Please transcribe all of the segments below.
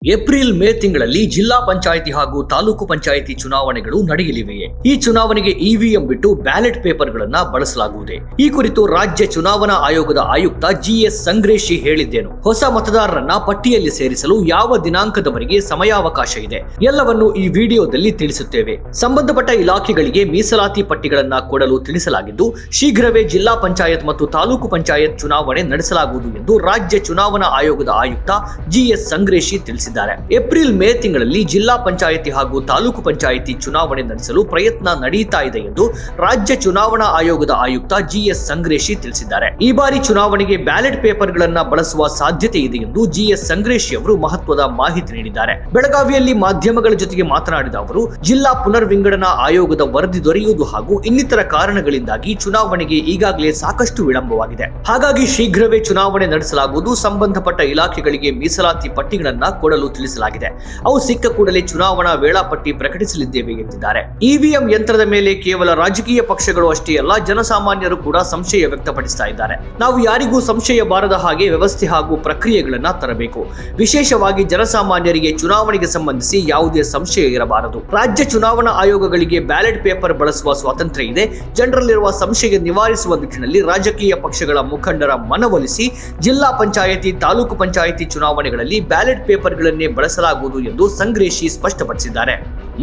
April May ತಿಂಗಳಲ್ಲಿ ಜಿಲ್ಲಾ ಪಂಚಾಯಿತಿ ಹಾಗೂ ತಾಲೂಕು ಪಂಚಾಯಿತಿ ಚುನಾವಣೆಗಳು ನಡೆಯಲಿವೆಯೇ? ಈ ಚುನಾವಣೆಗೆ ಇವಿಎಂ ಬಿಟ್ಟು ಬ್ಯಾಲೆಟ್ ಪೇಪರ್ಗಳನ್ನ ಬಳಸಲಾಗುವುದೇ? ಈ ಕುರಿತು ರಾಜ್ಯ ಚುನಾವಣಾ ಆಯೋಗದ ಆಯುಕ್ತ ಜಿಎಸ್ ಸಂಗ್ರೇಶಿ ಹೇಳಿದ್ದೇನು? ಹೊಸ ಮತದಾರರನ್ನ ಪಟ್ಟಿಯಲ್ಲಿ ಸೇರಿಸಲು ಯಾವ ದಿನಾಂಕದವರೆಗೆ ಸಮಯಾವಕಾಶ ಇದೆ? ಎಲ್ಲವನ್ನು ಈ ವಿಡಿಯೋದಲ್ಲಿ ತಿಳಿಸುತ್ತೇವೆ. ಸಂಬಂಧಪಟ್ಟ ಇಲಾಖೆಗಳಿಗೆ ಮೀಸಲಾತಿ ಪಟ್ಟಿಗಳನ್ನ ಕೊಡಲು ತಿಳಿಸಲಾಗಿದ್ದು, ಶೀಘ್ರವೇ ಜಿಲ್ಲಾ ಪಂಚಾಯತ್ ಮತ್ತು ತಾಲೂಕು ಪಂಚಾಯತ್ ಚುನಾವಣೆ ನಡೆಸಲಾಗುವುದು ಎಂದು ರಾಜ್ಯ ಚುನಾವಣಾ ಆಯೋಗದ ಆಯುಕ್ತ ಜಿಎಸ್ ಸಂಗ್ರೇಶಿ ತಿಳಿಸಿದ್ದಾರೆ. ಏಪ್ರಿಲ್ ಮೇ ತಿಂಗಳಲ್ಲಿ ಜಿಲ್ಲಾ ಪಂಚಾಯಿತಿ ಹಾಗೂ ತಾಲೂಕು ಪಂಚಾಯಿತಿ ಚುನಾವಣೆ ನಡೆಸಲು ಪ್ರಯತ್ನ ನಡೆಯುತ್ತಾ ಇದೆ ಎಂದು ರಾಜ್ಯ ಚುನಾವಣಾ ಆಯೋಗದ ಆಯುಕ್ತ ಜಿಎಸ್ ಸಂಗ್ರೇಶಿ ತಿಳಿಸಿದ್ದಾರೆ. ಈ ಬಾರಿ ಚುನಾವಣೆಗೆ ಬ್ಯಾಲೆಟ್ ಪೇಪರ್ಗಳನ್ನ ಬಳಸುವ ಸಾಧ್ಯತೆ ಇದೆ ಎಂದು ಜಿಎಸ್ ಸಂಗ್ರೇಶಿ ಅವರು ಮಹತ್ವದ ಮಾಹಿತಿ ನೀಡಿದ್ದಾರೆ. ಬೆಳಗಾವಿಯಲ್ಲಿ ಮಾಧ್ಯಮಗಳ ಜೊತೆಗೆ ಮಾತನಾಡಿದ ಅವರು, ಜಿಲ್ಲಾ ಪುನರ್ವಿಂಗಡಣಾ ಆಯೋಗದ ವರದಿ ದೊರೆಯುವುದು ಹಾಗೂ ಇನ್ನಿತರ ಕಾರಣಗಳಿಂದಾಗಿ ಚುನಾವಣೆಗೆ ಈಗಾಗಲೇ ಸಾಕಷ್ಟು ವಿಳಂಬವಾಗಿದೆ. ಹಾಗಾಗಿ ಶೀಘ್ರವೇ ಚುನಾವಣೆ ನಡೆಸಲಾಗುವುದು. ಸಂಬಂಧಪಟ್ಟ ಇಲಾಖೆಗಳಿಗೆ ಮೀಸಲಾತಿ ಪಟ್ಟಿಗಳನ್ನ ಕೊಡಲು ತಿಳಿಸಲಾಗಿದೆ. ಅವು ಸಿಕ್ಕ ಕೂಡಲೇ ಚುನಾವಣಾ ವೇಳಾಪಟ್ಟಿ ಪ್ರಕಟಿಸಲಿದ್ದೇವೆ ಎಂದಿದ್ದಾರೆ. ಇವಿಎಂ ಯಂತ್ರದ ಮೇಲೆ ಕೇವಲ ರಾಜಕೀಯ ಪಕ್ಷಗಳು ಅಷ್ಟೇ ಅಲ್ಲ, ಜನಸಾಮಾನ್ಯರು ಕೂಡ ಸಂಶಯ ವ್ಯಕ್ತಪಡಿಸ್ತಾ ಇದ್ದಾರೆ. ನಾವು ಯಾರಿಗೂ ಸಂಶಯ ಬಾರದ ಹಾಗೆ ವ್ಯವಸ್ಥೆ ಹಾಗೂ ಪ್ರಕ್ರಿಯೆಗಳನ್ನ ತರಬೇಕು. ವಿಶೇಷವಾಗಿ ಜನಸಾಮಾನ್ಯರಿಗೆ ಚುನಾವಣೆಗೆ ಸಂಬಂಧಿಸಿ ಯಾವುದೇ ಸಂಶಯ ಇರಬಾರದು. ರಾಜ್ಯ ಚುನಾವಣಾ ಆಯೋಗಗಳಿಗೆ ಬ್ಯಾಲೆಟ್ ಪೇಪರ್ ಬಳಸುವ ಸ್ವಾತಂತ್ರ್ಯ ಇದೆ. ಜನರಲ್ಲಿರುವ ಸಂಶಯ ನಿವಾರಿಸುವ ನಿಟ್ಟಿನಲ್ಲಿ ರಾಜಕೀಯ ಪಕ್ಷಗಳ ಮುಖಂಡರ ಮನವೊಲಿಸಿ ಜಿಲ್ಲಾ ಪಂಚಾಯಿತಿ, ತಾಲೂಕು ಪಂಚಾಯಿತಿ ಚುನಾವಣೆಗಳಲ್ಲಿ ಬ್ಯಾಲೆಟ್ ಪೇಪರ್ಗಳನ್ನೇ ಬಳಸಲಾಗುವುದು ಎಂದು ಸಂಗ್ರೇಶಿ ಸ್ಪಷ್ಟಪಡಿಸಿದ್ದಾರೆ.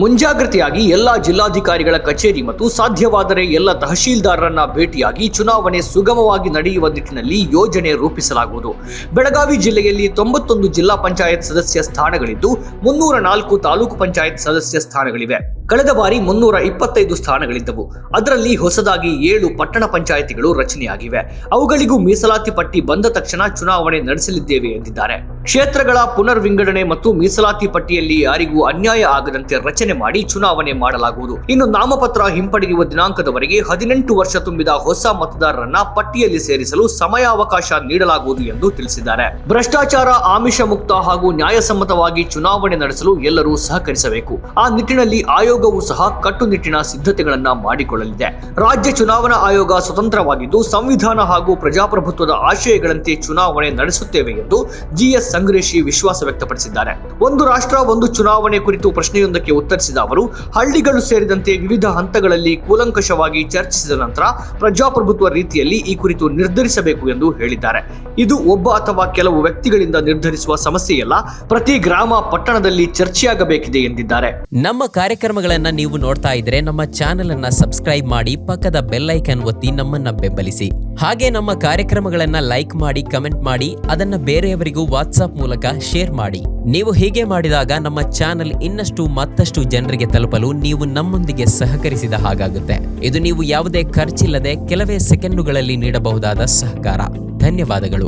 ಮುಂಜಾಗ್ರತೆಯಾಗಿ ಎಲ್ಲಾ ಜಿಲ್ಲಾಧಿಕಾರಿಗಳ ಕಚೇರಿ ಮತ್ತು ಸಾಧ್ಯವಾದರೆ ಎಲ್ಲ ತಹಶೀಲ್ದಾರರನ್ನ ಭೇಟಿಯಾಗಿ ಚುನಾವಣೆ ಸುಗಮವಾಗಿ ನಡೆಯುವ ನಿಟ್ಟಿನಲ್ಲಿ ಯೋಜನೆ ರೂಪಿಸಲಾಗುವುದು. ಬೆಳಗಾವಿ ಜಿಲ್ಲೆಯಲ್ಲಿ 91 ಜಿಲ್ಲಾ ಪಂಚಾಯತ್ ಸದಸ್ಯ ಸ್ಥಾನಗಳಿದ್ದು 304 ತಾಲೂಕು ಪಂಚಾಯತ್ ಸದಸ್ಯ ಸ್ಥಾನಗಳಿವೆ. ಕಳೆದ ಬಾರಿ 325 ಸ್ಥಾನಗಳಿದ್ದವು. ಅದರಲ್ಲಿ ಹೊಸದಾಗಿ 7 ಪಟ್ಟಣ ಪಂಚಾಯಿತಿಗಳು ರಚನೆಯಾಗಿವೆ. ಅವುಗಳಿಗೂ ಮೀಸಲಾತಿ ಪಟ್ಟಿ ಬಂದ ತಕ್ಷಣ ಚುನಾವಣೆ ನಡೆಸಲಿದ್ದೇವೆ ಎಂದಿದ್ದಾರೆ. ಕ್ಷೇತ್ರಗಳ ಪುನರ್ವಿಂಗಡಣೆ ಮತ್ತು ಮೀಸಲಾತಿ ಪಟ್ಟಿಯಲ್ಲಿ ಯಾರಿಗೂ ಅನ್ಯಾಯ ಆಗದಂತೆ ರಚನೆ ಮಾಡಿ ಚುನಾವಣೆ ಮಾಡಲಾಗುವುದು. ಇನ್ನು ನಾಮಪತ್ರ ಹಿಂಪಡೆಯುವ ದಿನಾಂಕದವರೆಗೆ 18 ವರ್ಷ ತುಂಬಿದ ಹೊಸ ಮತದಾರರನ್ನ ಪಟ್ಟಿಯಲ್ಲಿ ಸೇರಿಸಲು ಸಮಯಾವಕಾಶ ನೀಡಲಾಗುವುದು ಎಂದು ತಿಳಿಸಿದ್ದಾರೆ. ಭ್ರಷ್ಟಾಚಾರ, ಆಮಿಷ ಮುಕ್ತ ಹಾಗೂ ನ್ಯಾಯಸಮ್ಮತವಾಗಿ ಚುನಾವಣೆ ನಡೆಸಲು ಎಲ್ಲರೂ ಸಹಕರಿಸಬೇಕು. ಆ ನಿಟ್ಟಿನಲ್ಲಿ ಆಯೋಗವು ಸಹ ಕಟ್ಟುನಿಟ್ಟಿನ ಸಿದ್ಧತೆಗಳನ್ನ ಮಾಡಿಕೊಳ್ಳಲಿದೆ. ರಾಜ್ಯ ಚುನಾವಣಾ ಆಯೋಗ ಸ್ವತಂತ್ರವಾಗಿದ್ದು ಸಂವಿಧಾನ ಹಾಗೂ ಪ್ರಜಾಪ್ರಭುತ್ವದ ಆಶಯಗಳಂತೆ ಚುನಾವಣೆ ನಡೆಸುತ್ತೇವೆ ಎಂದು ಜಿಎಸ್ ಸಂಗ್ರೇಶಿ ವಿಶ್ವಾಸ ವ್ಯಕ್ತಪಡಿಸಿದ್ದಾರೆ. ಒಂದು ರಾಷ್ಟ್ರ ಒಂದು ಚುನಾವಣೆ ಕುರಿತು ಪ್ರಶ್ನೆಯೊಂದಕ್ಕೆ ಉತ್ತರಿಸಿದ ಅವರು, ಹಳ್ಳಿಗಳು ಸೇರಿದಂತೆ ವಿವಿಧ ಹಂತಗಳಲ್ಲಿ ಕೂಲಂಕಷವಾಗಿ ಚರ್ಚಿಸಿದ ನಂತರ ಪ್ರಜಾಪ್ರಭುತ್ವ ರೀತಿಯಲ್ಲಿ ಈ ಕುರಿತು ನಿರ್ಧರಿಸಬೇಕು ಎಂದು ಹೇಳಿದ್ದಾರೆ. ಇದು ಒಬ್ಬ ಅಥವಾ ಕೆಲವು ವ್ಯಕ್ತಿಗಳಿಂದ ನಿರ್ಧರಿಸುವ ಸಮಸ್ಯೆಯಲ್ಲ, ಪ್ರತಿ ಗ್ರಾಮ ಪಟ್ಟಣದಲ್ಲಿ ಚರ್ಚೆಯಾಗಬೇಕಿದೆ ಎಂದಿದ್ದಾರೆ. ನಮ್ಮ ಕಾರ್ಯಕ್ರಮಗಳನ್ನ ನೀವು ನೋಡ್ತಾ ಇದ್ರೆ ನಮ್ಮ ಚಾನೆಲ್ ಅನ್ನ ಸಬ್ಸ್ಕ್ರೈಬ್ ಮಾಡಿ, ಪಕ್ಕದ ಬೆಲ್ ಐಕಾನ್ ಒತ್ತಿ ನಮ್ಮನ್ನ ಬೆಂಬಲಿಸಿ. ಹಾಗೆ ನಮ್ಮ ಕಾರ್ಯಕ್ರಮಗಳನ್ನ ಲೈಕ್ ಮಾಡಿ, ಕಮೆಂಟ್ ಮಾಡಿ, ಅದನ್ನ ಬೇರೆಯವರಿಗೂ ವಾಟ್ಸ್ಆಪ್ ಮೂಲಕ ಶೇರ್ ಮಾಡಿ. ನೀವು ಹೀಗೆ ಮಾಡಿದಾಗ ನಮ್ಮ ಚಾನೆಲ್ ಇನ್ನಷ್ಟು ಮತ್ತಷ್ಟು ಜನರಿಗೆ ತಲುಪಲು ನೀವು ನಮ್ಮೊಂದಿಗೆ ಸಹಕರಿಸಿದ ಹಾಗಾಗುತ್ತೆ. ಇದು ನೀವು ಯಾವುದೇ ಖರ್ಚಿಲ್ಲದೆ ಕೆಲವೇ ಸೆಕೆಂಡುಗಳಲ್ಲಿ ನೀಡಬಹುದಾದ ಸಹಕಾರ. ಧನ್ಯವಾದಗಳು.